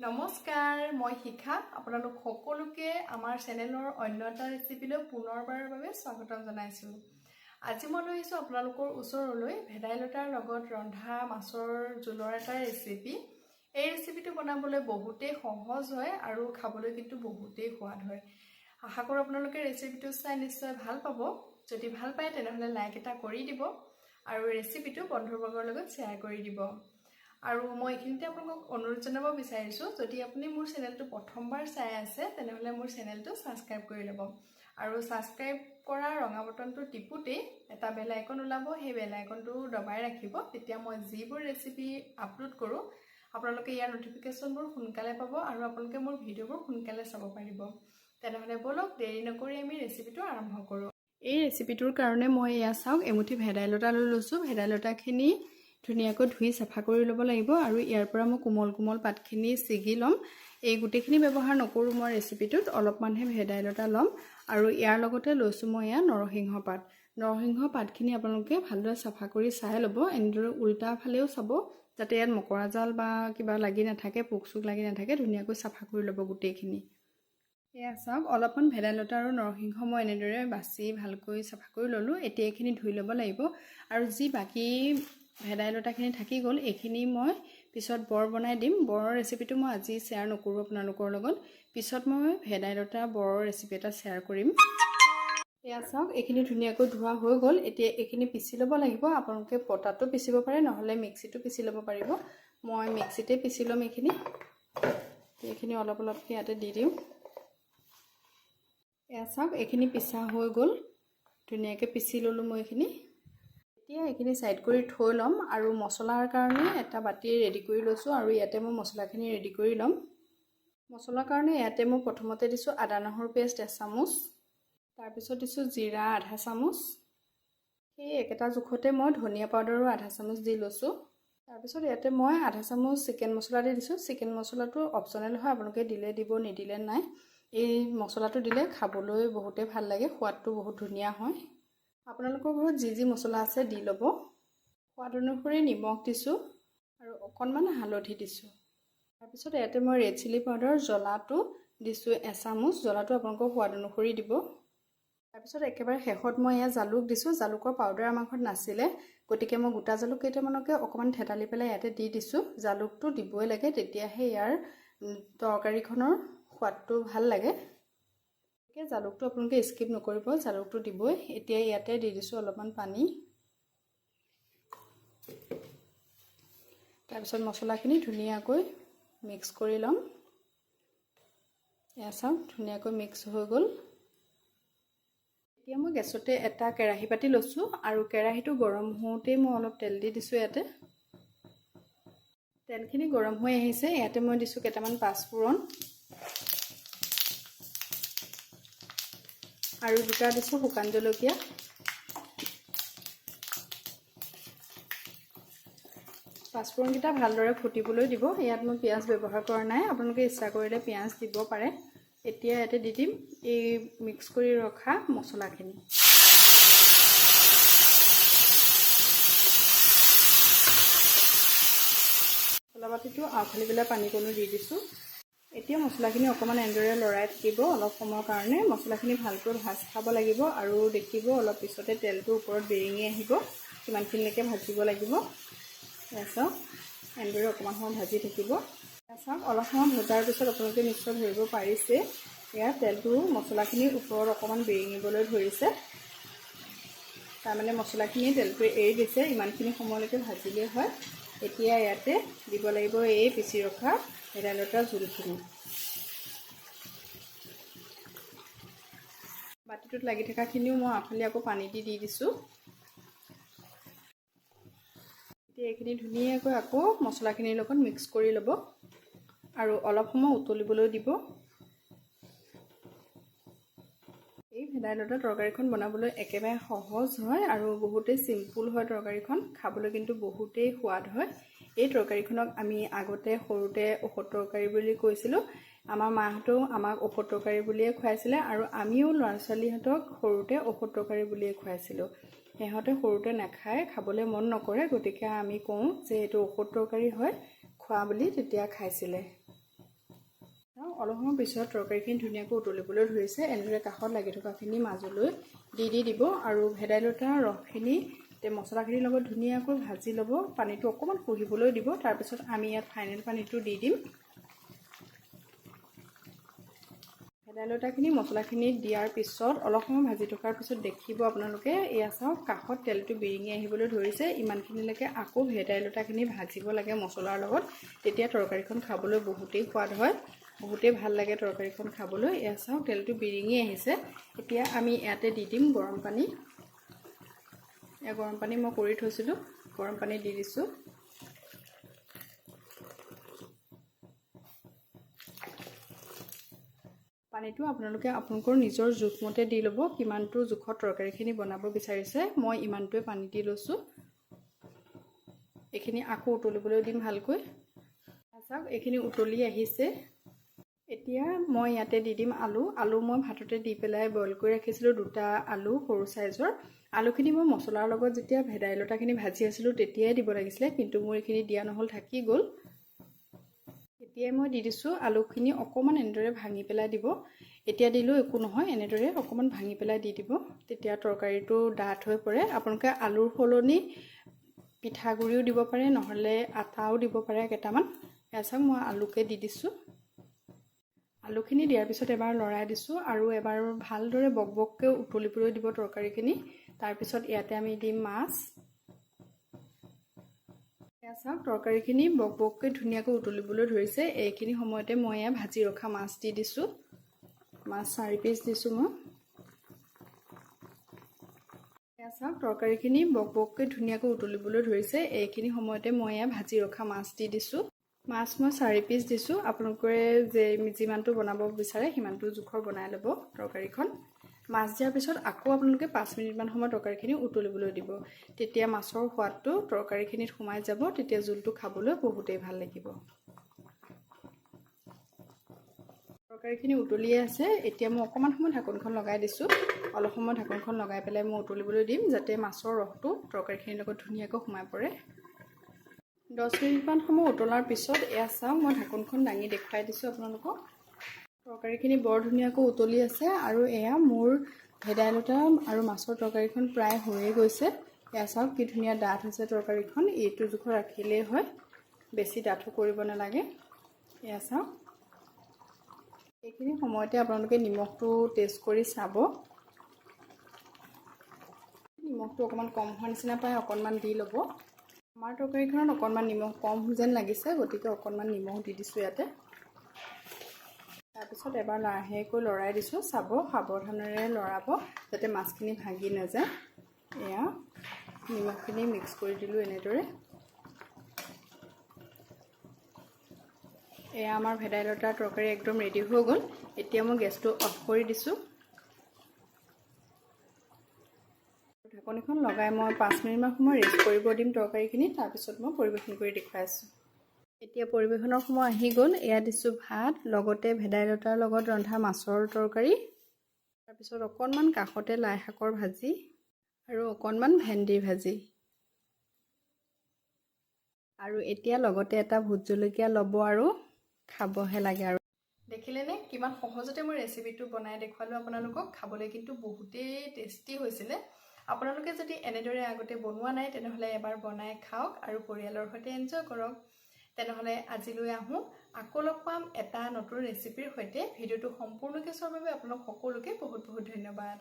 নমস্কাৰ, মই শিখা আপোনালোক সকলোকে আমাৰ চেনেলৰ অন্য এটা ৰেচিপিলৈ পুনৰবাৰৰ বাবে স্বাগতম জনাইছোঁ। আজি মই লৈ আহিছোঁ আপোনালোকৰ ওচৰলৈ ভেদাইলতাৰ লগত ৰন্ধা মাছৰ জোলৰ এটা ৰেচিপি। এই ৰেচিপিটো বনাবলৈ বহুতেই সহজ হয় আৰু খাবলৈ কিন্তু বহুতেই সোৱাদ হয়। আশা কৰোঁ আপোনালোকে ৰেচিপিটো চাই নিশ্চয় ভাল পাব। যদি ভাল পায় তেনেহ'লে লাইক এটা কৰি দিব আৰু ৰেচিপিটো বন্ধুবৰ্গৰ লগত শ্বেয়াৰ কৰি দিব। আৰু মই এইখিনিতে আপোনালোকক অনুৰোধ জনাব বিচাৰিছোঁ, যদি আপুনি মোৰ চেনেলটো প্ৰথমবাৰ চাই আছে তেনেহ'লে মোৰ চেনেলটো ছাবস্ক্ৰাইব কৰি ল'ব আৰু ছাবস্ক্ৰাইব কৰা ৰঙা বটনটো টিপুতেই এটা বেল আইকন ওলাব। সেই বেল আইকনটো দবাই ৰাখিব, তেতিয়া মই যিবোৰ ৰেচিপি আপলোড কৰোঁ আপোনালোকে ইয়াৰ নটিফিকেশ্যনবোৰ সোনকালে পাব আৰু আপোনালোকে মোৰ ভিডিঅ'বোৰ সোনকালে চাব পাৰিব। তেনেহ'লে বলক দেৰি নকৰি আমি ৰেচিপিটো আৰম্ভ কৰোঁ। এই ৰেচিপিটোৰ কাৰণে মই এয়া চাওক এমুঠি ভেদাইলতা লৈ লৈছোঁ। ভেদাইলতাখিনি ধুনীয়াকৈ ধুই চাফা কৰি ল'ব লাগিব আৰু ইয়াৰ পৰা মই কোমল কোমল পাতখিনি ছিগি ল'ম। এই গোটেইখিনি ব্যৱহাৰ নকৰোঁ মই ৰেচিপিটোত, অলপমানহে ভেদাইলতা ল'ম আৰু ইয়াৰ লগতে লৈছোঁ মই এয়া নৰসিংহ পাত। নৰসিংহ পাতখিনি আপোনালোকে ভালদৰে চাফা কৰি চাই ল'ব, এনেদৰে উল্টা ফালেও চাব যাতে ইয়াত মকৰা জাল বা কিবা লাগি নাথাকে, পোক চোক লাগি নাথাকে। ধুনীয়াকৈ চাফা কৰি ল'ব গোটেইখিনি। এয়া চাওক অলপমান ভেদাইলতা আৰু নৰসিংহ মই এনেদৰে বাছি ভালকৈ চাফা কৰি ল'লোঁ। এতিয়া এইখিনি ধুই ল'ব লাগিব আৰু যি বাকী ভেদাইলতাখিনি থাকি গ'ল এইখিনি মই পিছত বৰ বনাই দিম। বৰৰ ৰেচিপিটো মই আজি শ্বেয়াৰ নকৰোঁ আপোনালোকৰ লগত, পিছত মই ভেদাইলতা বৰৰ ৰেচিপি এটা শ্বেয়াৰ কৰিম। এয়া চাওক এইখিনি ধুনীয়াকৈ ধোৱা হৈ গ'ল। এতিয়া এইখিনি পিচি ল'ব লাগিব। আপোনালোকে পটাটো পিচিব পাৰে, নহ'লে মিক্সিটো পিচি ল'ব পাৰিব। মই মিক্সিতে পিচি ল'ম এইখিনি অলপ অলপকৈ ইয়াতে দি দিওঁ। এয়া চাওক এইখিনি পিচা হৈ গ'ল, ধুনীয়াকৈ পিচি ল'লোঁ মই এইখিনি। এতিয়া এইখিনি ছাইড কৰি থৈ ল'ম আৰু মছলাৰ কাৰণে এটা বাতি ৰেডি কৰি লৈছোঁ আৰু ইয়াতে মই মছলাখিনি ৰেডি কৰি ল'ম। মছলাৰ কাৰণে ইয়াতে মই প্ৰথমতে দিছোঁ আদা নহৰু পেষ্ট 1 চামুচ, তাৰপিছত দিছোঁ জিৰা আধা চামুচ, সেই একেটা জোখতে মই ধনিয়া পাউডাৰো আধা চামুচ দি লৈছোঁ। তাৰপিছত ইয়াতে মই আধা চামুচ চিকেন মছলা দি দিছোঁ। চিকেন মছলাটো অপশ্যনেল হয়, আপোনালোকে দিলে দিব, নিদিলে নাই। এই মছলাটো দিলে খাবলৈ বহুতেই ভাল লাগে, সোৱাদটো বহুত ধুনীয়া হয়। আপোনালোকৰ ঘৰত যি যি মছলা আছে দি ল'ব। সোৱাদ অনুসৰি নিমখ দিছোঁ আৰু অকণমান হালধি দিছোঁ। তাৰপিছত ইয়াতে মই ৰেড চিলি পাউডাৰ জ্বলাটো দিছোঁ 1 চামুচ। জ্বলাটো আপোনালোকৰ সোৱাদ অনুসৰি দিব। তাৰপিছত একেবাৰে শেষত মই এয়া জালুক দিছোঁ। জালুকৰ পাউডাৰ আমাৰ ঘৰত নাছিলে, গতিকে মই গোটা জালুক কেইটামানকে অকণমান থেতালি পেলাই ইয়াতে দি দিছোঁ। জালুকটো দিবই লাগে, তেতিয়াহে ইয়াৰ তৰকাৰীখনৰ সোৱাদটো ভাল লাগে। জালুকটো আপোনালোকে স্কিপ নকৰিব, জালুকটো দিবই। এতিয়া ইয়াতে দি দিছোঁ অলপমান পানী। তাৰপিছত মছলাখিনি ধুনীয়াকৈ মিক্স কৰি ল'ম। এয়া চাওক ধুনীয়াকৈ মিক্স হৈ গ'ল। এতিয়া মই গেছতে এটা কেৰাহী পাতি লৈছোঁ আৰু কেৰাহীটো গৰম হওঁতেই মই অলপ তেল দি দিছোঁ ইয়াতে। তেলখিনি গৰম হৈ আহিছে, ইয়াতে মই দিছোঁ কেইটামান পাঁচফোৰণ আৰু দুটা দিছোঁ শুকান জলকীয়া। পাঁচফোৰণকেইটা ভালদৰে ফুটিবলৈ দিব। ইয়াত মই পিঁয়াজ ব্যৱহাৰ কৰা নাই, আপোনালোকে ইচ্ছা কৰিলে পিঁয়াজ দিব পাৰে। এতিয়া ইয়াতে দি দিম এই মিক্স কৰি ৰখা মছলাখিনি। মছলা পাতিটো আউখালি পেলাই পানীকণো দি দিছোঁ। এতিয়া মছলাখিনি অকণমান এনেদৰে লৰাই থাকিব অলপ সময়ৰ কাৰণে। মছলাখিনি ভালকৈ ভাজ খাব লাগিব আৰু দেখিব অলপ পিছতে তেলটো ওপৰত বেৰিঙি আহিব, সিমানখিনিলৈকে ভাজিব লাগিব। চাওক এনেদৰে অকণমান সময় ভাজি থাকিব। চাওক অলপ সময় ভজাৰ পিছত আপোনালোকে নিশ্চয় ধৰিব পাৰিছে ইয়াৰ তেলটো মছলাখিনিৰ ওপৰত অকণমান বেৰিঙিবলৈ ধৰিছে, তাৰমানে মছলাখিনিয়ে তেলটো এৰি দিছে। ইমানখিনি সময়লৈকে ভাজিলেই হয়। এতিয়া ইয়াতে দিব লাগিব এই পিচি ৰখা ভেদাইলতাৰ জোলখিনি। বাতিটোত লাগি থকাখিনিও মই আউখালি আকৌ পানী দি দিছোঁ। এতিয়া এইখিনি ধুনীয়াকৈ আকৌ মছলাখিনিৰ লগত মিক্স কৰি ল'ব আৰু অলপ সময় উতলিবলৈ দিব। এই ভেদাইলতা তৰকাৰীখন বনাবলৈ একেবাৰে সহজ হয় আৰু বহুতেই চিম্পুল হয় তৰকাৰীখন, খাবলৈ কিন্তু বহুতেই সোৱাদ হয়। এই তৰকাৰীখনক আমি আগতে সৰুতে ঔষধ তৰকাৰী বুলি কৈছিলোঁ। আমাৰ মাহঁতেও আমাক ঔষধ তৰকাৰী বুলিয়ে খুৱাইছিলে আৰু আমিও ল'ৰা ছোৱালীহঁতক সৰুতে ঔষধ তৰকাৰী বুলিয়ে খুৱাইছিলোঁ। সিহঁতে সৰুতে নাখায়, খাবলৈ মন নকৰে, গতিকে আমি কওঁ যে এইটো ঔষধ তৰকাৰী হয়, খোৱা বুলি, তেতিয়া খাইছিলে। অলপ সময় পিছত তৰকাৰীখিনি ধুনীয়াকৈ উতলিবলৈ ধৰিছে। এনেদৰে কাষত লাগি থকাখিনি মাজলৈ দি দিব আৰু ভেদাইলতাৰ ৰসখিনি মছলাখিনিৰ লগত ধুনীয়াকৈ ভাজি ল'ব। পানীটো অকণমান শুহিবলৈ দিব। তাৰপিছত আমি ইয়াত ফাইনেল পানীটো দি দিম। ভেদাইলতাখিনি মছলাখিনি দিয়াৰ পিছত অলপ সময় ভাজি থকাৰ পিছত দেখিব আপোনালোকে এয়া চাওক কাষত তেলটো বিৰিঙি আহিবলৈ ধৰিছে। ইমানখিনিলৈকে আকৌ ভেদাইলতাখিনি ভাজিব লাগে মছলাৰ লগত। তেতিয়া তৰকাৰীখন খাবলৈ বহুতেই সোৱাদ হয়, বহুতেই ভাল লাগে তৰকাৰীখন খাবলৈ। এয়া চাওক তেলটো বিৰিঙি আহিছে। এতিয়া আমি ইয়াতে দি দিম গৰম পানী। গৰম পানী মই কৰি থৈছিলোঁ, গৰম পানী দি দিছোঁ। পানীটো আপোনালোকে আপোনালোকৰ নিজৰ জোখমতে দি ল'ব, কিমানটো জোখত তৰকাৰীখিনি বনাব বিচাৰিছে। মই ইমানটোৱে পানী দি লৈছোঁ। এইখিনি আকৌ উতলিবলৈ দিম ভালকৈ। চাওক এইখিনি উতলি আহিছে। এতিয়া মই ইয়াতে দি দিম আলু মই ভাততে দি পেলাই বইল কৰি ৰাখিছিলোঁ, 2টা আলু সৰু চাইজৰ। আলুখিনি মই মছলাৰ লগত যেতিয়া ভেদাইলতাখিনি ভাজি আছিলোঁ তেতিয়াই দিব লাগিছিলে, কিন্তু মোৰ এইখিনি দিয়া নহ'ল, থাকি গ'ল। এতিয়াই মই দি দিছোঁ আলুখিনি অকণমান এনেদৰে ভাঙি পেলাই দিব। এতিয়া দিলেও একো নহয়, এনেদৰে অকণমান ভাঙি পেলাই দি দিব, তেতিয়া তৰকাৰীটো ডাঠ হৈ পৰে। আপোনালোকে আলুৰ সলনি পিঠাগুড়িও দিব পাৰে, নহ'লে আটাও দিব পাৰে কেইটামান। এয়া চাওক মই আলুকে দি দিছোঁ। আলুখিনি দিয়াৰ পিছত এবাৰ লৰাই দিছোঁ আৰু এবাৰ ভালদৰে বকবককৈ উতলিবলৈ দিব তৰকাৰীখিনি। তাৰপিছত ইয়াতে আমি দিম মাছ। এয়া চাওক তৰকাৰীখিনি বকবককৈ ধুনীয়াকৈ উতলিবলৈ ধৰিছে। এইখিনি সময়তে মই এয়া ভাজি ৰখা মাছ দি দিছোঁ। মাছ 4 পিচ দিছোঁ মই। এয়া চাওক তৰকাৰীখিনি বকবককৈ ধুনীয়াকৈ উতলিবলৈ ধৰিছে। এইখিনি সময়তে মই এয়া ভাজি ৰখা মাছ দি দিছোঁ। মাছ মই 4 পিচ দিছোঁ। আপোনালোকে যিমানটো বনাব বিচাৰে সিমানটো জোখৰ বনাই ল'ব তৰকাৰীখন। মাছ দিয়াৰ পিছত আকৌ আপোনালোকে 5 মিনিটমান সময় তৰকাৰীখিনি উতলিবলৈ দিব। তেতিয়া মাছৰ সোৱাদটো তৰকাৰীখিনিত সোমাই যাব, তেতিয়া জোলটো খাবলৈ বহুতেই ভাল লাগিব। তৰকাৰীখিনি উতলিয়ে আছে। এতিয়া মই অকণমান সময় ঢাকনখন লগাই দিছোঁ। অলপ সময় ঢাকনখন লগাই পেলাই মই উতলিবলৈ দিম, যাতে মাছৰ ৰসটো তৰকাৰীখিনিৰ লগত ধুনীয়াকৈ সোমাই পৰে। 10 মিনিটমান সময় উতলাৰ পিছত এয়া চাওক মই ঢাকনখন দাঙি দেখুৱাই দিছোঁ আপোনালোকক। তৰকাৰীখিনি বৰ ধুনীয়াকৈ উতলি আছে আৰু এয়া মোৰ ভেদাইলতা আৰু মাছৰ তৰকাৰীখন প্ৰায় হৈয়ে গৈছে। এয়া চাওক কি ধুনীয়া ডাঠ হৈছে তৰকাৰীখন। এইটো জোখত ৰাখিলেই হয়, বেছি ডাঠো কৰিব নালাগে। এয়া চাওক এইখিনি সময়তে আপোনালোকে নিমখটো টেষ্ট কৰি চাব। নিমখটো অকণমান কম হোৱাৰ নিচিনা পায়, অকণমান দি ল'ব। আমাৰ তৰকাৰীখনত অকণমান নিমখ কম যেন লাগিছে, গতিকে অকণমান নিমখ দি দিছোঁ ইয়াতে। তাৰপিছত এবাৰ লাহেকৈ লৰাই দিছোঁ। চাব, সাৱধানেৰে লৰাব যাতে মাছখিনি ভাগি নাযায়। এয়া নিমখখিনি মিক্স কৰি দিলোঁ এনেদৰে। এয়া আমাৰ ভেদাইলতাৰ তৰকাৰী একদম ৰেডি হৈ গ'ল। এতিয়া মই গেছটো অফ কৰি দিছোঁ। ঢাকনিখন লগাই মই 5 মিনিটমান সময় ৰেষ্ট কৰিব দিম তৰকাৰীখিনি। তাৰপিছত মই পৰিৱেশন কৰি দেখুৱাই আছোঁ। এতিয়া পৰিৱেশনৰ সময় আহি গ'ল। এয়া দিছোঁ ভাত, লগতে ভেদাইলতাৰ লগত ৰন্ধা মাছৰ তৰকাৰী, তাৰপিছত অকণমান কাষতে লাই শাকৰ ভাজি আৰু অকণমান ভেন্দিৰ ভাজি। আৰু এতিয়া লগতে এটা ভোট জলকীয়া ল'ব আৰু খাবহে লাগে আৰু। দেখিলেনে কিমান সহজতে মই ৰেচিপিটো বনাই দেখুৱালোঁ আপোনালোকক। খাবলৈ কিন্তু বহুতেই টেষ্টি হৈছিলে। আপোনালোকে যদি এনেদৰে আগতে বনোৱা নাই তেনেহ'লে এবাৰ বনাই খাওক আৰু পৰিয়ালৰ সৈতে এনজয় কৰক। তেনেহ'লে আজিলৈ আহোঁ। আকৌ লগ পাম এটা নতুন ৰেচিপিৰ সৈতে। ভিডিঅ'টো সম্পূৰ্ণকৈ চোৱাৰ বাবে আপোনালোক সকলোকে বহুত বহুত ধন্যবাদ।